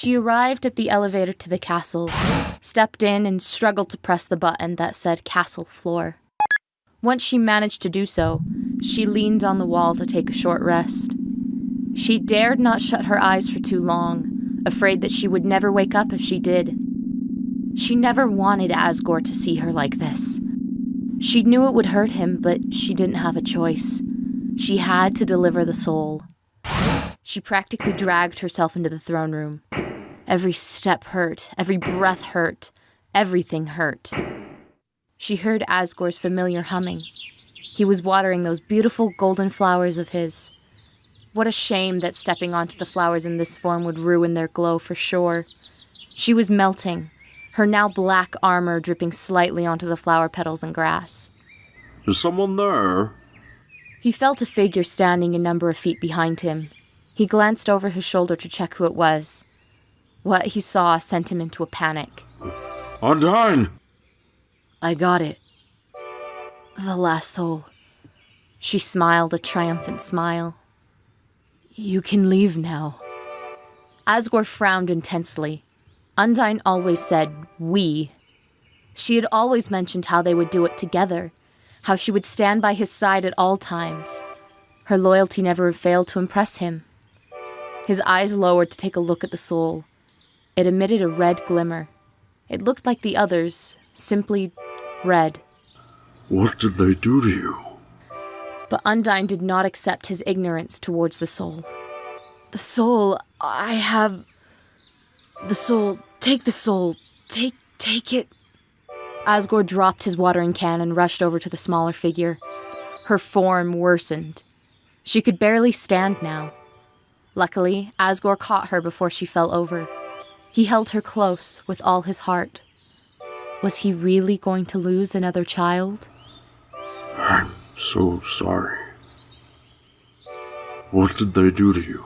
She arrived at the elevator to the castle, stepped in and struggled to press the button that said castle floor. Once she managed to do so, she leaned on the wall to take a short rest. She dared not shut her eyes for too long, afraid that she would never wake up if she did. She never wanted Asgore to see her like this. She knew it would hurt him, but she didn't have a choice. She had to deliver the soul. She practically dragged herself into the throne room. Every step hurt, every breath hurt, everything hurt. She heard Asgore's familiar humming. He was watering those beautiful golden flowers of his. What a shame that stepping onto the flowers in this form would ruin their glow for sure. She was melting, her now black armor dripping slightly onto the flower petals and grass. Is someone there? He felt a figure standing a number of feet behind him. He glanced over his shoulder to check who it was. What he saw sent him into a panic. Undyne! I got it. The last soul. She smiled a triumphant smile. You can leave now. Asgore frowned intensely. Undyne always said, we. She had always mentioned how they would do it together, how she would stand by his side at all times. Her loyalty never failed to impress him. His eyes lowered to take a look at the soul. It emitted a red glimmer. It looked like the others, simply red. What did they do to you? But Undyne did not accept his ignorance towards the soul. The soul, I have... The soul, take the soul, take it. Asgore dropped his watering can and rushed over to the smaller figure. Her form worsened. She could barely stand now. Luckily, Asgore caught her before she fell over. He held her close with all his heart. Was he really going to lose another child? I'm so sorry. What did they do to you?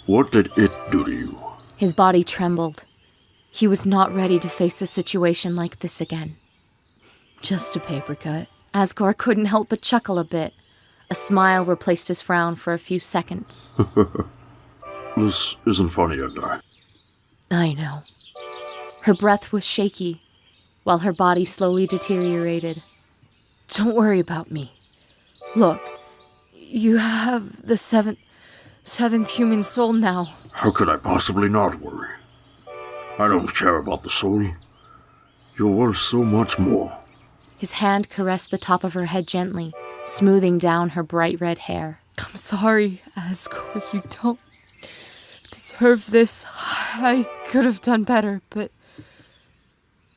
What did it do to you? His body trembled. He was not ready to face a situation like this again. Just a paper cut. Asgore couldn't help but chuckle a bit. A smile replaced his frown for a few seconds. This isn't funny, Undyne. I know. Her breath was shaky, while her body slowly deteriorated. Don't worry about me. Look, you have the seventh human soul now. How could I possibly not worry? I don't care about the soul. You're worth so much more. His hand caressed the top of her head gently, smoothing down her bright red hair. I'm sorry, Asgore, you don't deserve this. I could have done better, but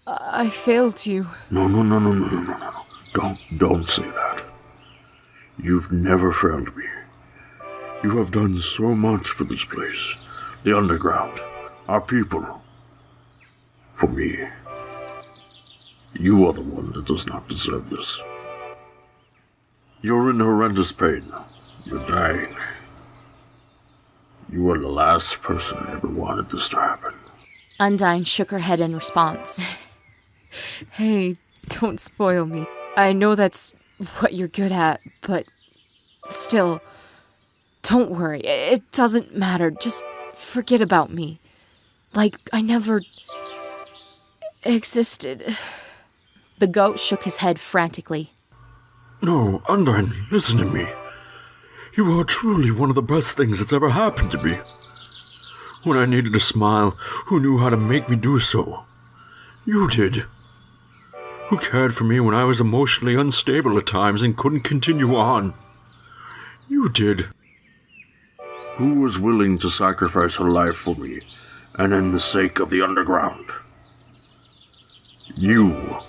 I failed you. No. Don't say that. You've never failed me. You have done so much for this place, the underground, our people. For me, you are the one that does not deserve this. You're in horrendous pain. You're dying. You are the last person I ever wanted this to happen. Undyne shook her head in response. Hey, don't spoil me. I know that's what you're good at, but still, don't worry. It doesn't matter. Just forget about me. Like I never existed. The goat shook his head frantically. No, Undyne, listen to me. You are truly one of the best things that's ever happened to me. When I needed a smile, who knew how to make me do so? You did. Who cared for me when I was emotionally unstable at times and couldn't continue on? You did. Who was willing to sacrifice her life for me, and in the sake of the underground? You.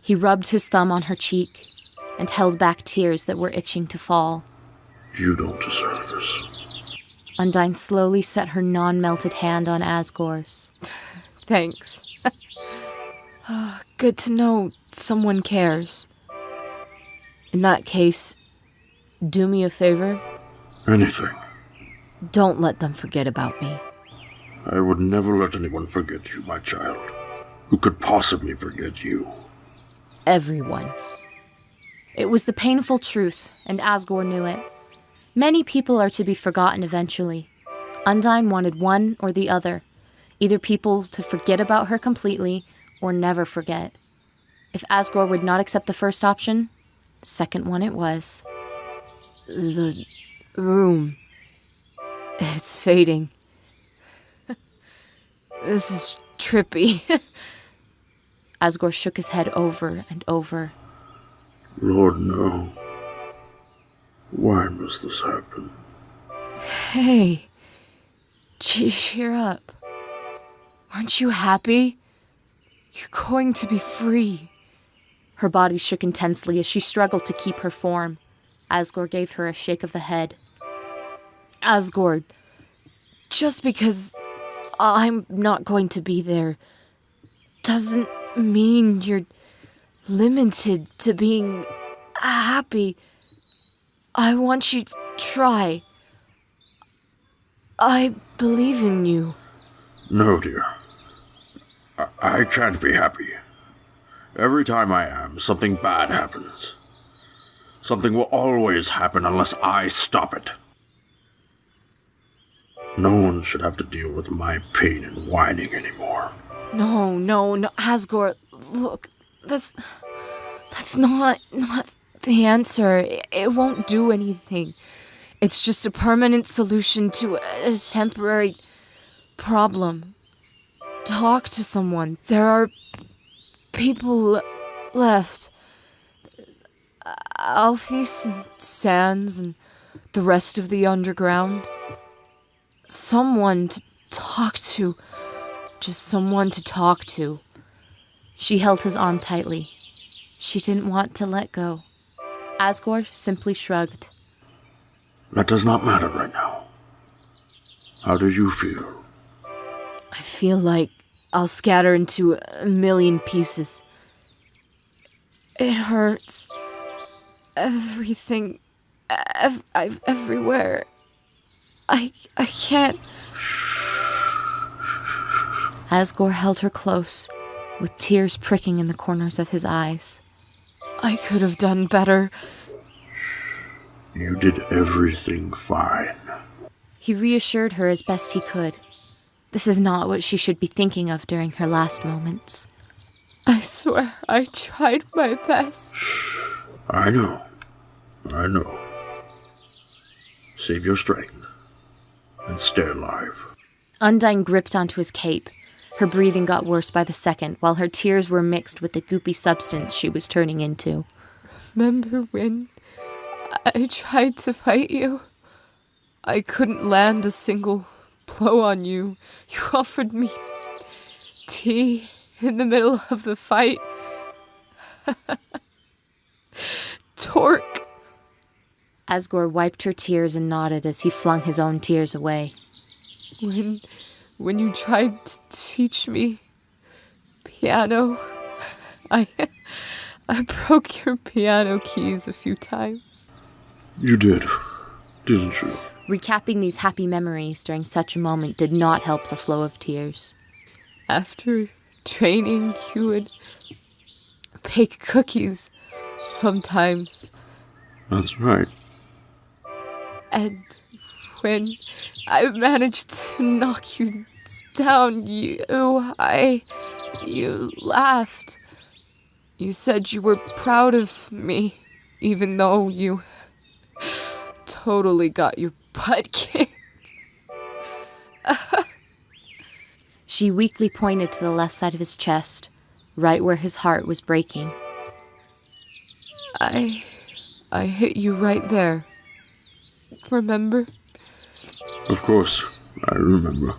He rubbed his thumb on her cheek and held back tears that were itching to fall. You don't deserve this. Undyne slowly set her non-melted hand on Asgore's. Thanks. Good to know someone cares. In that case, do me a favor. Anything. Don't let them forget about me. I would never let anyone forget you, my child. Who could possibly forget you? Everyone. It was the painful truth, and Asgore knew it. Many people are to be forgotten eventually. Undyne wanted one or the other, either people to forget about her completely or never forget. If Asgore would not accept the first option, the second one it was. The room. It's fading. This is trippy. Asgore shook his head over and over. Lord, no. Why must this happen? Hey, cheer up. Aren't you happy? You're going to be free. Her body shook intensely as she struggled to keep her form. Asgore gave her a shake of the head. Asgore, just because I'm not going to be there doesn't mean you're limited to being happy. I want you to try. I believe in you. No, dear. I can't be happy. Every time I am, something bad happens. Something will always happen unless I stop it. No one should have to deal with my pain and whining anymore. No, Asgore, look, that's not the answer. It won't do anything. It's just a permanent solution to a temporary problem. Talk to someone. There are people left. There's Alphys and Sans and the rest of the underground. Someone to talk to. Just someone to talk to. She held his arm tightly. She didn't want to let go. Asgore simply shrugged. That does not matter right now. How do you feel? I feel like I'll scatter into a million pieces. It hurts. Everything. Everywhere. I can't. Asgore held her close, with tears pricking in the corners of his eyes. I could have done better. You did everything fine. He reassured her as best he could. This is not what she should be thinking of during her last moments. I swear I tried my best. I know. Save your strength and stay alive. Undyne gripped onto his cape. Her breathing got worse by the second, while her tears were mixed with the goopy substance she was turning into. Remember when I tried to fight you? I couldn't land a single blow on you. You offered me tea in the middle of the fight. Torque. Asgore wiped her tears and nodded as he flung his own tears away. When you tried to teach me piano, I broke your piano keys a few times. You did, didn't you? Recapping these happy memories during such a moment did not help the flow of tears. After training, you would bake cookies sometimes. That's right. And when I managed to knock you down, you laughed. You said you were proud of me, even though you totally got your butt kicked. She weakly pointed to the left side of his chest, right where his heart was breaking. I hit you right there. Remember? Of course, I remember.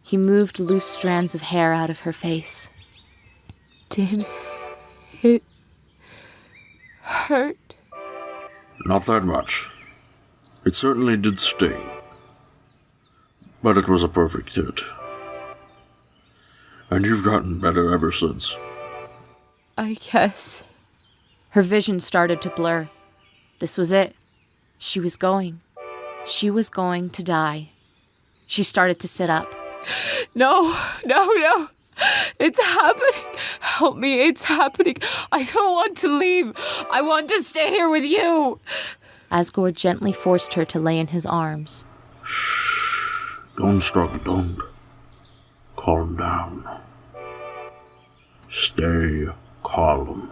He moved loose strands of hair out of her face. Did it hurt? Not that much. It certainly did sting. But it was a perfect hit. And you've gotten better ever since. I guess. Her vision started to blur. This was it. She was going. She was going to die. She started to sit up. No. It's happening. Help me, it's happening. I don't want to leave. I want to stay here with you. Asgore gently forced her to lay in his arms. Shh. Don't struggle, don't. Calm down. Stay calm.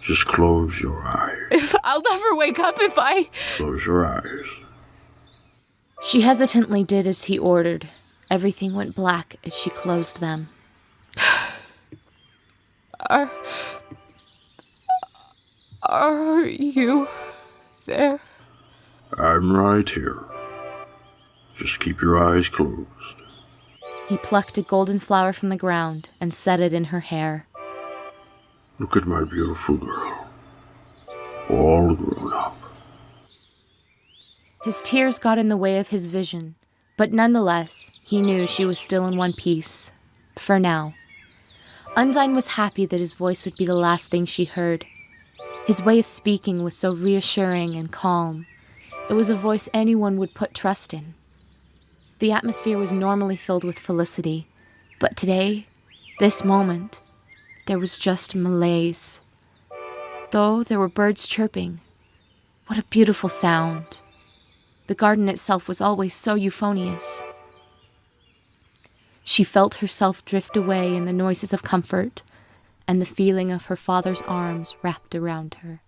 Just close your eyes. I'll never wake up if I... Close your eyes. She hesitantly did as he ordered. Everything went black as she closed them. Are you there? I'm right here. Just keep your eyes closed. He plucked a golden flower from the ground and set it in her hair. Look at my beautiful girl. All grown up. His tears got in the way of his vision, but nonetheless, he knew she was still in one piece. For now. Undyne was happy that his voice would be the last thing she heard. His way of speaking was so reassuring and calm. It was a voice anyone would put trust in. The atmosphere was normally filled with felicity, but today, this moment, there was just malaise. Though there were birds chirping. What a beautiful sound. The garden itself was always so euphonious. She felt herself drift away in the noises of comfort and the feeling of her father's arms wrapped around her.